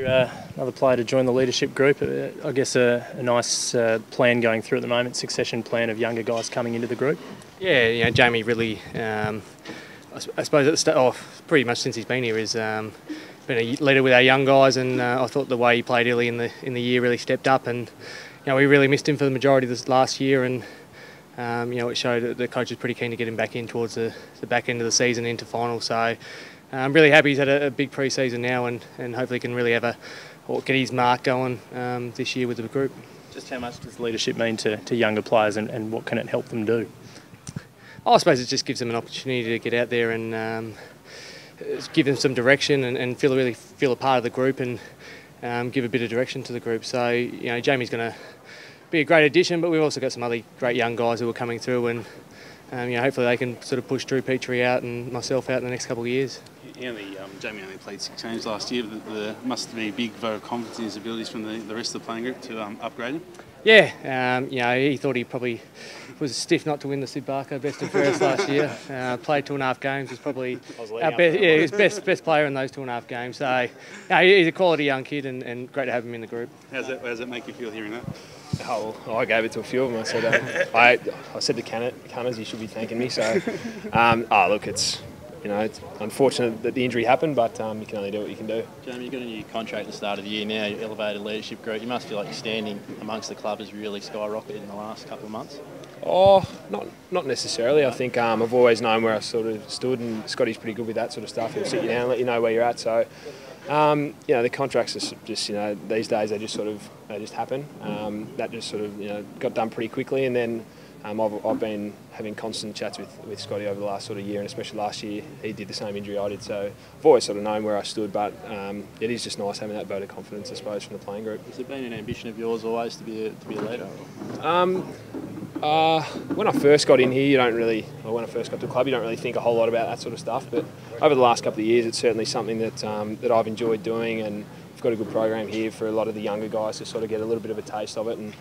Another player to join the leadership group. I guess a nice plan going through at the moment, succession plan of younger guys coming into the group. Yeah, Jamie really, I suppose at the start, pretty much since he's been here, has been a leader with our young guys, and I thought the way he played early in the year really stepped up, and we really missed him for the majority of this last year, and it showed that the coach was pretty keen to get him back in towards the back end of the season into finals. So I'm really happy he's had a big pre-season now, and hopefully can really get his mark going this year with the group. Just how much does leadership mean to younger players, and what can it help them do? I suppose it just gives them an opportunity to get out there and give them some direction and really feel a part of the group and give a bit of direction to the group. So Jamie's going to be a great addition, but we've also got some other great young guys who are coming through, and hopefully they can sort of push Drew Petrie out and myself out in the next couple of years. Jamie only played 6 games last year. There must be a big vote of confidence in his abilities from the rest of the playing group to upgrade him. Yeah, he thought he probably was stiff not to win the Sid Barker Best and Fairest last year. Played 2.5 games. Was probably he was best player in those 2.5 games. So he's a quality young kid, and great to have him in the group. How does that make you feel hearing that? Oh, well, I gave it to a few of them. I said, I said to Canners, you should be thanking me. So, look, it's unfortunate that the injury happened, but you can only do what you can do. Jamie, you've got a new contract at the start of the year now, your elevated leadership group. You must feel like your standing amongst the club has really skyrocketed in the last couple of months. Oh, not necessarily. I think I've always known where I sort of stood, and Scotty's pretty good with that sort of stuff. He'll sit you down and let you know where you're at. So, the contracts are just these days they just happen. That just sort of got done pretty quickly, and then I've been having constant chats with Scotty over the last sort of year, and especially last year he did the same injury I did. So I've always sort of known where I stood, but it is just nice having that vote of confidence, I suppose, from the playing group. Has it been an ambition of yours always to be a leader? When I first got in here, when I first got to the club, you don't really think a whole lot about that sort of stuff. But over the last couple of years, it's certainly something that I've enjoyed doing, and we've got a good program here for a lot of the younger guys to sort of get a little bit of a taste of it. And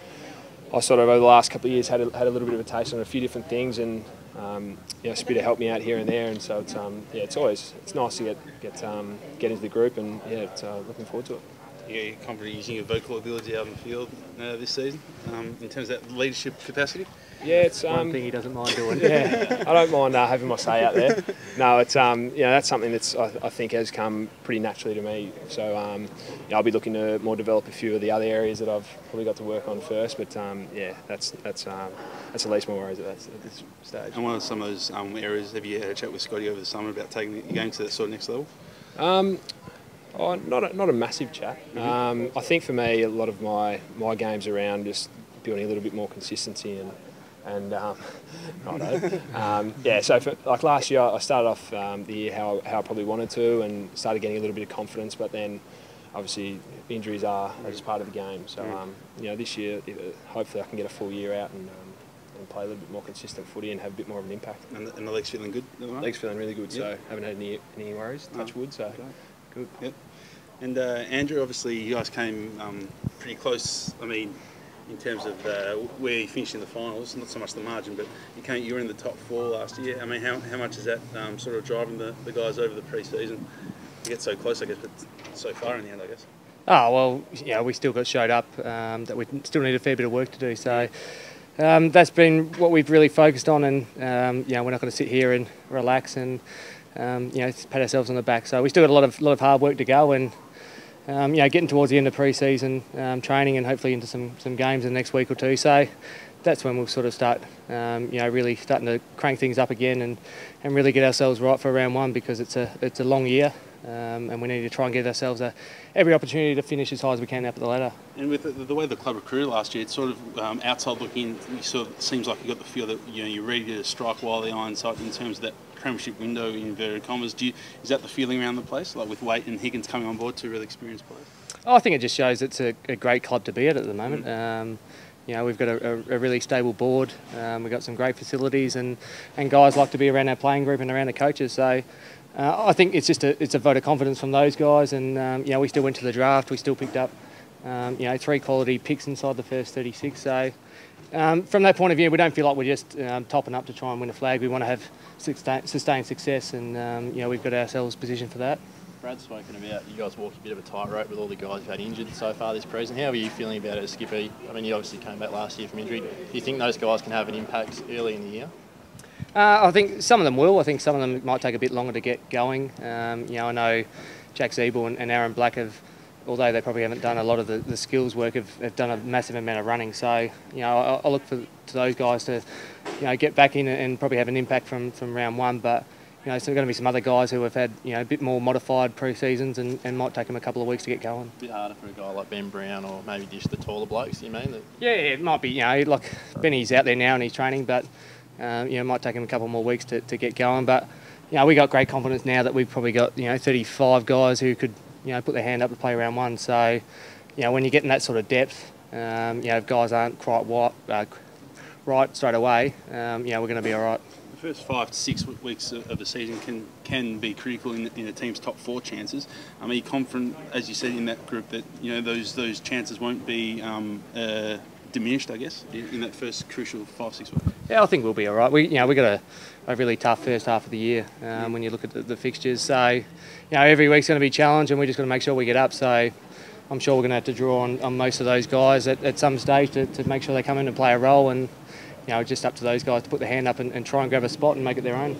I sort of over the last couple of years had a little bit of a taste on a few different things, and Spitter helped me out here and there, and so it's nice to get into the group, and looking forward to it. You're confident using your vocal ability out in the field this season in terms of that leadership capacity? Yeah, it's one thing he doesn't mind doing. Yeah, I don't mind having my say out there. No, it's that's something that's I think has come pretty naturally to me. So I'll be looking to more develop a few of the other areas that I've probably got to work on first. But that's the least my worries at this stage. And what are some of those areas? Have you had a chat with Scotty over the summer about taking the game to that sort of next level? Not a massive chat. I think for me, a lot of my game's around just building a little bit more consistency and so for, like last year, I started off the year how I probably wanted to, and started getting a little bit of confidence. But then, obviously, injuries are just part of the game. So this year, hopefully, I can get a full year out and play a little bit more consistent footy and have a bit more of an impact. And the leg's feeling good? Leg's feeling really good. So haven't had any worries. Touch wood. So. Okay. Good. Yep. And Andrew, obviously, you guys came pretty close. I mean, in terms of where you finished in the finals, not so much the margin, but you were in the top 4 last year. I mean, how much is that sort of driving the guys over the pre-season to get so close, I guess, but so far in the end, I guess? Oh well, we still got showed up. That we still need a fair bit of work to do. So. That's been what we've really focused on, and we're not going to sit here and relax and pat ourselves on the back. So we still got a lot of hard work to go, and getting towards the end of pre-season training, and hopefully into some games in the next week or two. So that's when we'll sort of start, really starting to crank things up again, and really get ourselves right for round 1, because it's a long year. And we need to try and give ourselves every opportunity to finish as high as we can up the ladder. And with the way the club recruited last year, it's sort of outside looking, it sort of seems like you got the feel that you're ready to strike while the iron's hot in terms of that premiership window, in inverted commas. Is that the feeling around the place, like with Waite and Higgins coming on board, 2 really experienced players? I think it just shows it's a great club to be at the moment. We've got a really stable board. We've got some great facilities, and guys like to be around our playing group and around the coaches. So. I think it's just a vote of confidence from those guys, and we still went to the draft. We still picked up 3 quality picks inside the first 36. So from that point of view, we don't feel like we're just topping up to try and win a flag. We want to have sustained success, and we've got ourselves positioned for that. Brad's spoken about you guys walked a bit of a tightrope with all the guys who've had injured so far this preseason. How are you feeling about it as skipper? I mean, you obviously came back last year from injury. Do you think those guys can have an impact early in the year? I think some of them will. I think some of them might take a bit longer to get going. I know Jack Zeeble and Aaron Black have, although they probably haven't done a lot of the skills work, have done a massive amount of running. So, I look to those guys to, get back in and probably have an impact from round one. But, so there are going to be some other guys who have had, a bit more modified pre-seasons and might take them a couple of weeks to get going. A bit harder for a guy like Ben Brown or maybe just the taller blokes, you mean? Yeah, it might be, like Benny's out there now and he's training, but, it might take him a couple more weeks to get going. But, we got great confidence now that we've probably got, 35 guys who could, put their hand up to play round one. So, when you're getting that sort of depth, if guys aren't quite right straight away, we're going to be all right. The first 5 to 6 weeks of the season can be critical in the team's top 4 chances. Are you confident, as you said, in that group that those chances won't be diminished, I guess, in that first crucial 5 6 weeks? Yeah, I think we'll be all right. We got a really tough first half of the year when you look at the fixtures. So, every week's going to be a challenge, and we just got to make sure we get up. So, I'm sure we're going to have to draw on most of those guys at some stage to make sure they come in and play a role. And, it's just up to those guys to put their hand up and try and grab a spot and make it their own.